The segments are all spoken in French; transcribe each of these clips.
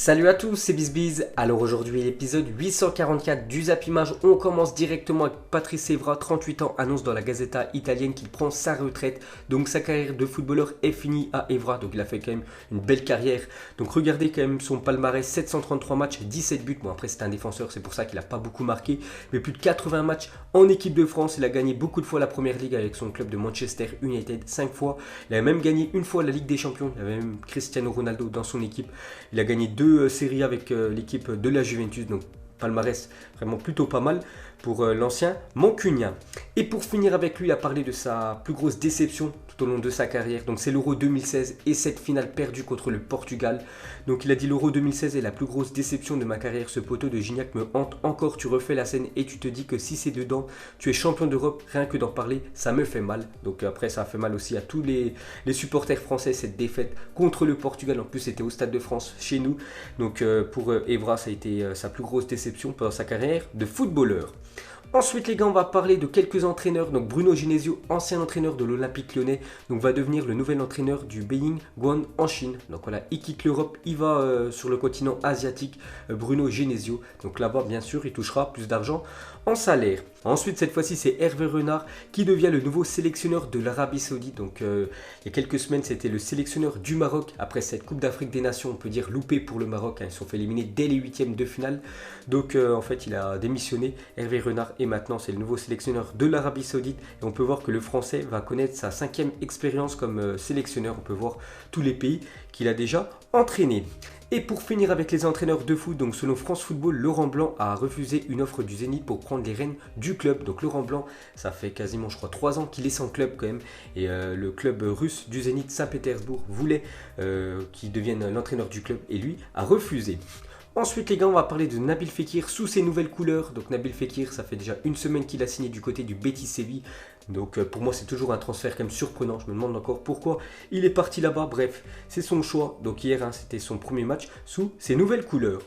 Salut à tous, c'est BizBiz. Alors aujourd'hui, l'épisode 844 du Zappimage. On commence directement avec Patrice Evra, 38 ans, annonce dans la Gazzetta italienne qu'il prend sa retraite. Donc sa carrière de footballeur est finie à Evra. Donc il a fait quand même une belle carrière. Donc regardez quand même son palmarès, 733 matchs, 17 buts. Bon après c'est un défenseur, c'est pour ça qu'il n'a pas beaucoup marqué. Mais plus de 80 matchs en équipe de France. Il a gagné beaucoup de fois la Première Ligue avec son club de Manchester United, 5 fois. Il a même gagné une fois la Ligue des Champions. Il avait même Cristiano Ronaldo dans son équipe. Il a gagné deux séries avec l'équipe de la Juventus, donc palmarès vraiment plutôt pas mal pour l'ancien mancunien. Et pour finir avec lui, à parler de sa plus grosse déception tout au long de sa carrière, donc c'est l'Euro 2016 et cette finale perdue contre le Portugal. Donc il a dit: l'Euro 2016 est la plus grosse déception de ma carrière, ce poteau de Gignac me hante encore, tu refais la scène et tu te dis que si c'est dedans, tu es champion d'Europe, rien que d'en parler, ça me fait mal. Donc après ça a fait mal aussi à tous les supporters français, cette défaite contre le Portugal, en plus c'était au Stade de France chez nous. Donc pour Evra ça a été sa plus grosse déception pendant sa carrière de footballeur. Ensuite les gars, on va parler de quelques entraîneurs. Donc Bruno Genesio, ancien entraîneur de l'Olympique Lyonnais, donc va devenir le nouvel entraîneur du Beijing Guoan en Chine. Donc voilà, il quitte l'Europe, il va sur le continent asiatique, Bruno Genesio. Donc là-bas bien sûr, il touchera plus d'argent en salaire. Ensuite cette fois-ci c'est Hervé Renard qui devient le nouveau sélectionneur de l'Arabie Saoudite. Donc il y a quelques semaines c'était le sélectionneur du Maroc. Après cette Coupe d'Afrique des Nations, on peut dire loupé pour le Maroc, hein. Ils se sont fait éliminer dès les huitièmes de finale. Donc en fait il a démissionné, Hervé Renard, et maintenant c'est le nouveau sélectionneur de l'Arabie Saoudite. Et on peut voir que le Français va connaître sa 5e expérience comme sélectionneur. On peut voir tous les pays qu'il a déjà entraînés. Et pour finir avec les entraîneurs de foot, donc selon France Football, Laurent Blanc a refusé une offre du Zénith pour prendre les rênes du club. Donc Laurent Blanc, ça fait quasiment je crois 3 ans qu'il est sans club quand même. Et le club russe du Zénith Saint-Pétersbourg voulait qu'il devienne l'entraîneur du club et lui a refusé. Ensuite les gars, on va parler de Nabil Fekir sous ses nouvelles couleurs. Donc Nabil Fekir, ça fait déjà une semaine qu'il a signé du côté du Betis Séville. Donc pour moi c'est toujours un transfert quand même surprenant. Je me demande encore pourquoi il est parti là-bas. Bref, c'est son choix. Donc hier c'était son premier match sous ses nouvelles couleurs.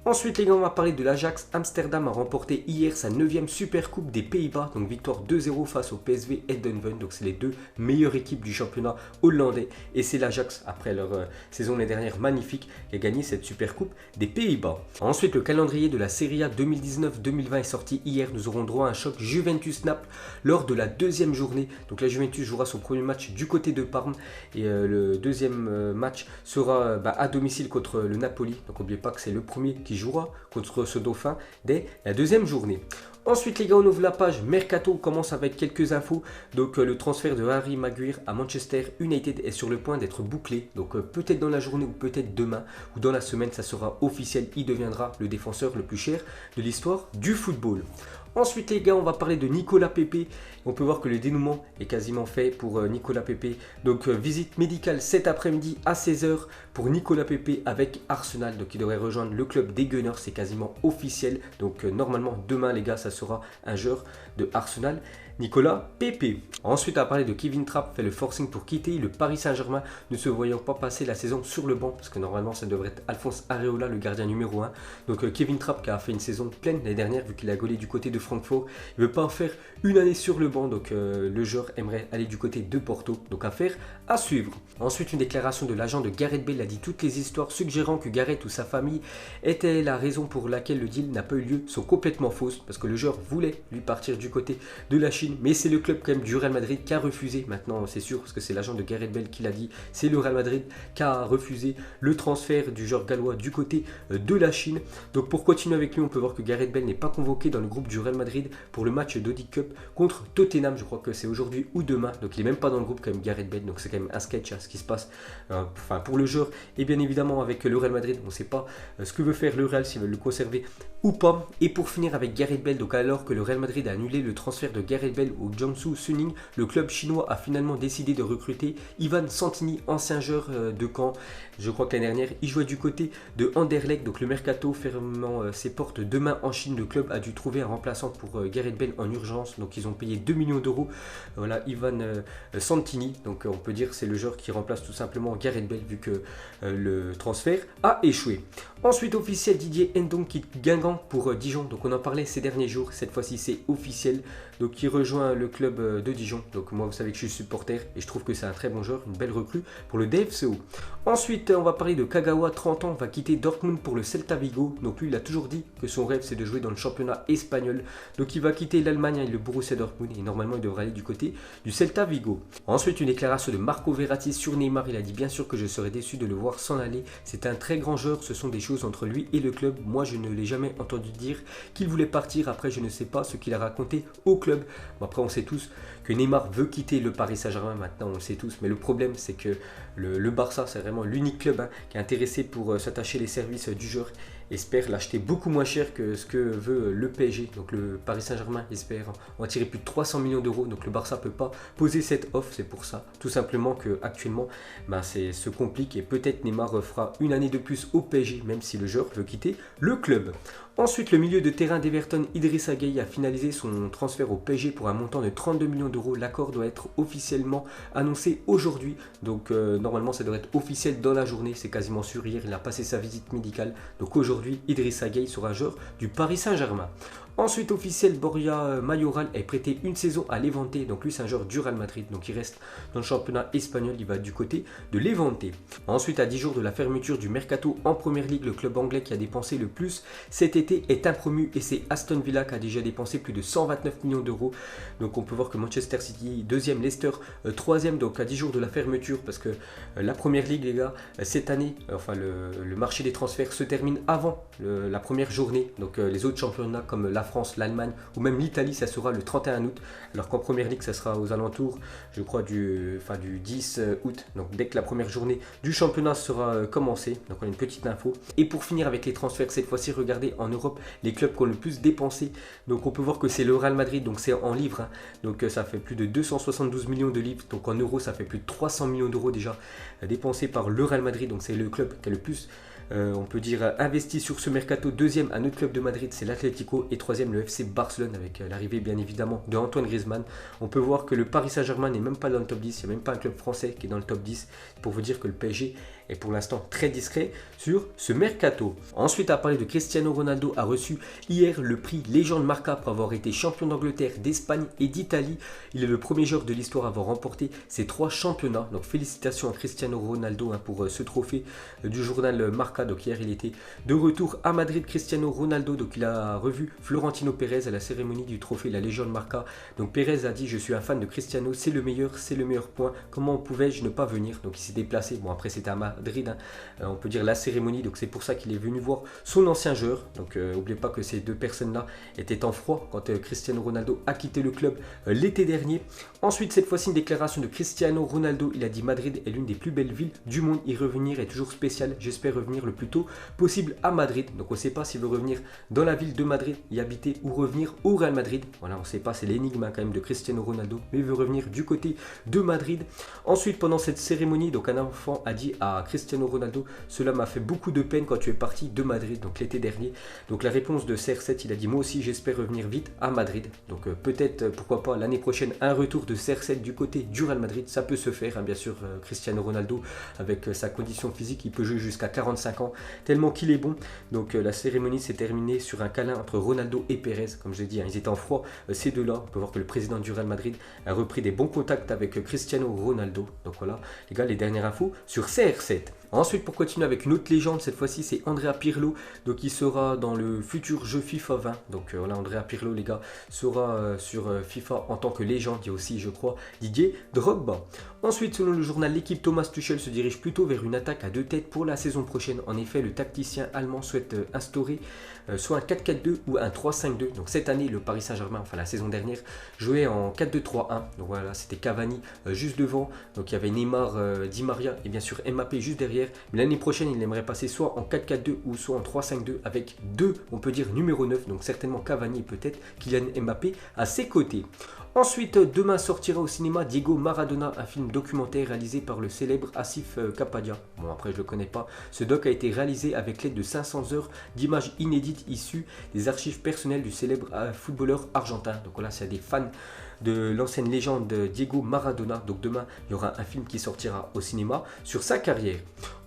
Ensuite les gars, on va parler de l'Ajax. Amsterdam a remporté hier sa 9e Super Coupe des Pays-Bas. Donc victoire 2-0 face au PSV Eindhoven. Donc c'est les deux meilleures équipes du championnat hollandais. Et c'est l'Ajax, après leur saison l'année dernière magnifique, qui a gagné cette Super Coupe des Pays-Bas. Ensuite le calendrier de la Serie A 2019-2020 est sorti hier. Nous aurons droit à un choc Juventus-Naples lors de la deuxième journée. Donc la Juventus jouera son premier match du côté de Parme. Et le deuxième match sera à domicile contre le Napoli. Donc n'oubliez pas que c'est le premier qui jouera contre ce dauphin dès la deuxième journée. Ensuite les gars, on ouvre la page Mercato, on commence avec quelques infos. Donc le transfert de Harry Maguire à Manchester United est sur le point d'être bouclé. Donc peut-être dans la journée ou peut-être demain ou dans la semaine, ça sera officiel. Il deviendra le défenseur le plus cher de l'histoire du football. Ensuite les gars, on va parler de Nicolas Pepe. On peut voir que le dénouement est quasiment fait pour Nicolas Pepe. Donc visite médicale cet après-midi à 16h pour Nicolas Pepe avec Arsenal. Donc il devrait rejoindre le club des Gunners, c'est quasiment officiel. Donc normalement demain les gars, ça sera un joueur de Arsenal, Nicolas Pepe. Ensuite, on va parler de Kevin Trapp, fait le forcing pour quitter le Paris Saint-Germain, ne se voyant pas passer la saison sur le banc, parce que normalement ça devrait être Alphonse Areola, le gardien numéro 1. Donc Kevin Trapp qui a fait une saison pleine l'année dernière, vu qu'il a gaulé du côté de Francfort, il ne veut pas en faire une année sur le banc, donc le joueur aimerait aller du côté de Porto, donc affaire à suivre. Ensuite, une déclaration de l'agent de Gareth Bale a dit: toutes les histoires suggérant que Gareth ou sa famille étaient la raison pour laquelle le deal n'a pas eu lieu sont complètement fausses, parce que le joueur voulait lui partir du côté de la Chine, mais c'est le club quand même du Real Madrid qui a refusé. Maintenant c'est sûr, parce que c'est l'agent de Gareth Bale qui l'a dit, c'est le Real Madrid qui a refusé le transfert du joueur gallois du côté de la Chine. Donc pour continuer avec lui, on peut voir que Gareth Bale n'est pas convoqué dans le groupe du Real Madrid pour le match d'Audi Cup contre Tottenham. Je crois que c'est aujourd'hui ou demain, donc il n'est même pas dans le groupe quand même Gareth Bale, donc c'est quand même un sketch ce qui se passe pour le joueur. Et bien évidemment avec le Real Madrid, on ne sait pas ce que veut faire le Real, s'ils veulent le conserver ou pas. Et pour finir avec Gareth Bale, donc alors que le Real Madrid a annulé le transfert de Gareth Bale au Jiangsu Suning, le club chinois a finalement décidé de recruter Ivan Santini, ancien joueur de Caen. Je crois que l'année dernière, il jouait du côté de Anderlecht. Donc le mercato fermant ses portes demain en Chine, le club a dû trouver un remplaçant pour Gareth Bale en urgence. Donc ils ont payé 2 millions d'euros. Voilà, Ivan Santini. Donc on peut dire que c'est le joueur qui remplace tout simplement Gareth Bale, vu que le transfert a échoué. Ensuite officiel, Didier Ndong quitte Guingamp pour Dijon, donc on en parlait ces derniers jours, cette fois-ci c'est officiel, donc il rejoint le club de Dijon, donc moi vous savez que je suis supporter et je trouve que c'est un très bon joueur, une belle recrue pour le DFCO. Ensuite on va parler de Kagawa, 30 ans, va quitter Dortmund pour le Celta Vigo, donc lui il a toujours dit que son rêve c'est de jouer dans le championnat espagnol, donc il va quitter l'Allemagne et le Borussia Dortmund et normalement il devrait aller du côté du Celta Vigo. Ensuite une déclaration de Marco Verratti sur Neymar, il a dit bien sûr que je serais déçu de le voir s'en aller, c'est un très grand joueur, ce sont des choses entre lui et le club. Moi je ne l'ai jamais entendu dire qu'il voulait partir. Après je ne sais pas ce qu'il a raconté au club. Bon, après on sait tous que Neymar veut quitter le Paris Saint-Germain, maintenant on le sait tous, mais le problème c'est que le Barça c'est vraiment l'unique club qui est intéressé pour s'attacher les services du joueur, espère l'acheter beaucoup moins cher que ce que veut le PSG. Donc le Paris Saint-Germain espère en tirer plus de 300 millions d'euros, donc le Barça ne peut pas poser cette offre, c'est pour ça tout simplement que actuellement c'est se complique et peut-être Neymar fera une année de plus au PSG même si le joueur veut quitter le club. Ensuite, le milieu de terrain d'Everton, Idrissa Gueye, a finalisé son transfert au PSG pour un montant de 32 millions d'euros. L'accord doit être officiellement annoncé aujourd'hui. Donc normalement, ça doit être officiel dans la journée. C'est quasiment sûr. Hier, il a passé sa visite médicale. Donc aujourd'hui, Idrissa Gueye sera joueur du Paris Saint-Germain. Ensuite, officiel, Borja Mayoral est prêté une saison à Levante. Donc lui, c'est un joueur du Real Madrid. Donc il reste dans le championnat espagnol. Il va du côté de Levante. Ensuite, à 10 jours de la fermeture du Mercato en Première Ligue, le club anglais qui a dépensé le plus cet été est impromu et c'est Aston Villa qui a déjà dépensé plus de 129 millions d'euros. Donc on peut voir que Manchester City, deuxième, Leicester, troisième, donc à 10 jours de la fermeture parce que la Première Ligue, les gars, cette année, enfin le marché des transferts se termine avant la première journée. Donc les autres championnats comme la France, l'Allemagne ou même l'Italie, ça sera le 31 août, alors qu'en Première Ligue, ça sera aux alentours, je crois, du 10 août. Donc dès que la première journée du championnat sera commencée, donc on a une petite info. Et pour finir avec les transferts, cette fois-ci, regardez en Europe les clubs qui ont le plus dépensé. Donc on peut voir que c'est le Real Madrid, donc c'est en livres, donc ça fait plus de 272 millions de livres, donc en euros ça fait plus de 300 millions d'euros déjà dépensés par le Real Madrid, donc c'est le club qui a le plus on peut dire investi sur ce mercato. Deuxième, un autre club de Madrid, c'est l'Atlético, et troisième, le FC Barcelone, avec l'arrivée bien évidemment de Antoine Griezmann. On peut voir que le Paris Saint-Germain n'est même pas dans le top 10, il n'y a même pas un club français qui est dans le top 10, pour vous dire que le PSG est pour l'instant très discret sur ce mercato. Ensuite, à parler de Cristiano Ronaldo, a reçu hier le prix Légende Marca pour avoir été champion d'Angleterre, d'Espagne et d'Italie. Il est le premier joueur de l'histoire à avoir remporté ces 3 championnats. Donc félicitations à Cristiano Ronaldo pour ce trophée du journal Marca. Donc hier il était de retour à Madrid, Cristiano Ronaldo, donc il a revu Florentino Pérez à la cérémonie du trophée la Légende Marca. Donc Pérez a dit: je suis un fan de Cristiano, c'est le meilleur point, comment pouvais-je ne pas venir? Donc il s'est déplacé, bon après c'était à Madrid, on peut dire la cérémonie, donc c'est pour ça qu'il est venu voir son ancien joueur. Donc n'oubliez pas que ces deux personnes là étaient en froid quand Cristiano Ronaldo a quitté le club l'été dernier. Ensuite, cette fois-ci, une déclaration de Cristiano Ronaldo, il a dit: Madrid est l'une des plus belles villes du monde, y revenir est toujours spécial, j'espère revenir le plus tôt possible à Madrid. Donc on ne sait pas s'il veut revenir dans la ville de Madrid, y habiter, ou revenir au Real Madrid. Voilà, on ne sait pas, c'est l'énigme quand même de Cristiano Ronaldo, mais il veut revenir du côté de Madrid. Ensuite, pendant cette cérémonie, donc un enfant a dit à Cristiano Ronaldo: cela m'a fait beaucoup de peine quand tu es parti de Madrid, donc l'été dernier. Donc la réponse de CR7, il a dit: moi aussi j'espère revenir vite à Madrid. Donc peut-être, pourquoi pas l'année prochaine, un retour de CR7 du côté du Real Madrid, ça peut se faire, bien sûr. Cristiano Ronaldo, avec sa condition physique, il peut jouer jusqu'à 45 ans, tellement qu'il est bon. Donc la cérémonie s'est terminée sur un câlin entre Ronaldo et Pérez, comme je l'ai dit, ils étaient en froid, ces deux-là. On peut voir que le président du Real Madrid a repris des bons contacts avec Cristiano Ronaldo. Donc voilà, les gars, les dernières infos sur CR7. Ensuite, pour continuer avec une autre légende, cette fois-ci c'est Andrea Pirlo, donc il sera dans le futur jeu FIFA 20. Donc voilà, Andrea Pirlo, les gars, sera sur FIFA en tant que légende. Il y a aussi, je crois, Didier Drogba. Ensuite, selon le journal L'équipe, Thomas Tuchel se dirige plutôt vers une attaque à 2 têtes pour la saison prochaine. En effet, le tacticien allemand souhaite instaurer soit un 4-4-2 ou un 3-5-2. Donc cette année, le Paris Saint-Germain, enfin la saison dernière, jouait en 4-2-3-1. Donc voilà, c'était Cavani juste devant. Donc il y avait Neymar, Di Maria et bien sûr Mbappé juste derrière. Mais l'année prochaine, il aimerait passer soit en 4-4-2 ou soit en 3-5-2 avec deux, on peut dire, numéro 9. Donc certainement Cavani et peut-être Kylian Mbappé à ses côtés. Ensuite, demain sortira au cinéma Diego Maradona, un film documentaire réalisé par le célèbre Asif Kapadia. Bon, après je le connais pas. Ce doc a été réalisé avec l'aide de 500 heures d'images inédites issues des archives personnelles du célèbre footballeur argentin. Donc voilà, c'est des fans de l'ancienne légende Diego Maradona. Donc demain, il y aura un film qui sortira au cinéma sur sa carrière.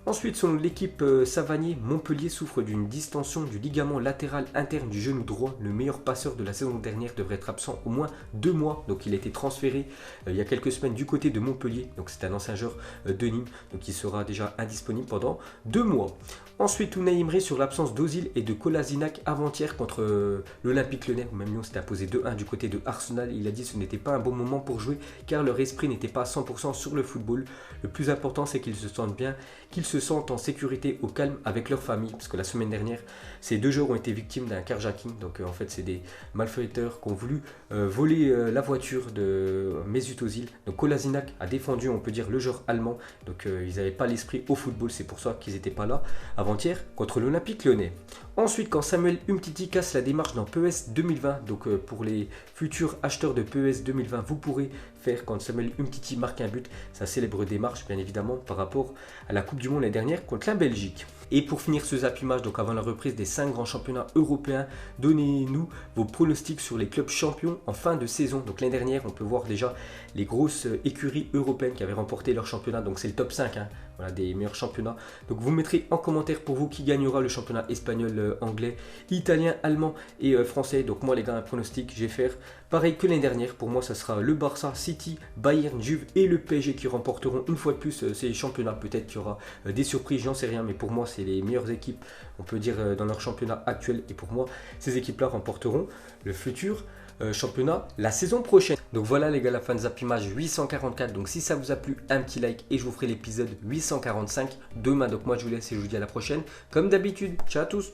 Ensuite, selon l'équipe Savanier, Montpellier souffre d'une distension du ligament latéral interne du genou droit. Le meilleur passeur de la saison dernière devrait être absent au moins 2 mois. Donc il a été transféré il y a quelques semaines du côté de Montpellier. Donc c'est un ancien joueur de Nîmes. Donc il sera déjà indisponible pendant 2 mois. Ensuite, Unai Emery sur l'absence d'Ozil et de Kolasinac avant-hier contre l'Olympique Lyonnais. Même Lyon s'était imposé 2-1 du côté de Arsenal. Il a dit que ce n'était pas un bon moment pour jouer car leur esprit n'était pas à 100% sur le football. Le plus important, c'est qu'ils se sentent bien, qu'ils se sentent en sécurité, au calme avec leur famille. Parce que la semaine dernière, ces 2 joueurs ont été victimes d'un carjacking. Donc en fait, c'est des malfaiteurs qui ont voulu voler la voiture de Mesut Özil. Donc Kolasinac a défendu, on peut dire, le joueur allemand. Donc ils n'avaient pas l'esprit au football. C'est pour ça qu'ils n'étaient pas là avant-hier contre l'Olympique Lyonnais. Ensuite, quand Samuel Umtiti casse la démarche dans PES 2020, donc pour les futurs acheteurs de PES 2020, vous pourrez faire quand Samuel Umtiti marque un but, sa célèbre démarche bien évidemment par rapport à la Coupe du Monde l'année dernière contre la Belgique. Et pour finir ce zappimage, donc avant la reprise des 5 grands championnats européens, donnez-nous vos pronostics sur les clubs champions en fin de saison. Donc l'année dernière, on peut voir déjà les grosses écuries européennes qui avaient remporté leur championnat. Donc c'est le top 5 voilà, des meilleurs championnats. Donc vous mettrez en commentaire pour vous qui gagnera le championnat espagnol, anglais, italien, allemand et français. Donc moi les gars, un pronostic, je vais faire pareil que l'année dernière. Pour moi, ça sera le Barça, City, Bayern, Juve et le PSG qui remporteront une fois de plus ces championnats. Peut-être qu'il y aura des surprises, j'en sais rien, mais pour moi, c'est les meilleures équipes, on peut dire, dans leur championnat actuel. Et pour moi, ces équipes-là remporteront le futur championnat la saison prochaine. Donc voilà les gars, la fin de Zappimage 844. Donc si ça vous a plu, un petit like et je vous ferai l'épisode 845 demain. Donc moi je vous laisse et je vous dis à la prochaine. Comme d'habitude, ciao à tous.